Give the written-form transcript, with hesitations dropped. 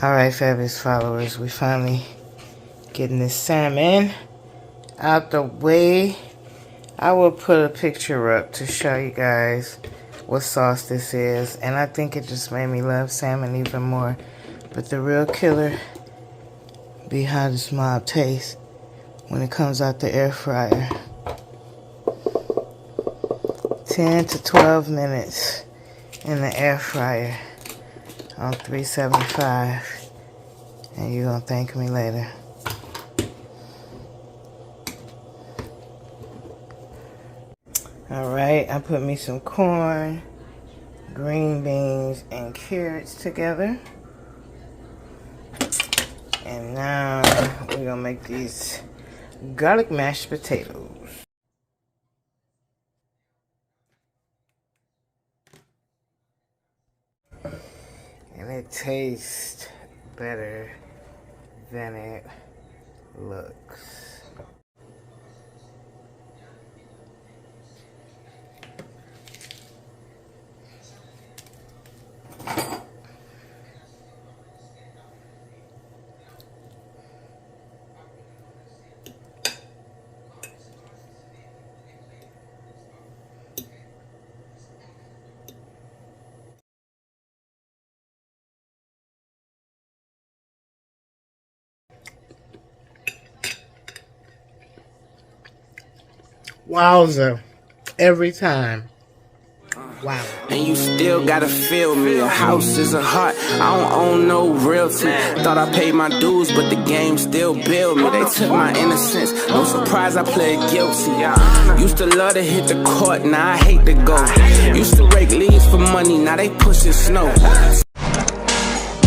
Alright, fabulous followers, we finally getting this salmon out the way. I will put a picture up to show you guys what sauce this is, and I think it just made me love salmon even more. But the real killer be how this mob tastes when it comes out the air fryer. 10 to 12 minutes in the air fryer on 375, and you're gonna thank me later. Alright, I put me some corn, green beans, and carrots together. And now we're gonna make these garlic mashed potatoes. And it tastes better than it looks. Wowza. Every time. Wow. And you still gotta feel me. A house is a heart. I don't own no realty. Thought I paid my dues, but the game still build me. They took my innocence. No surprise I pled guilty. Used to love to hit the court, now I hate to go. Used to rake leaves for money, now they pushing snow.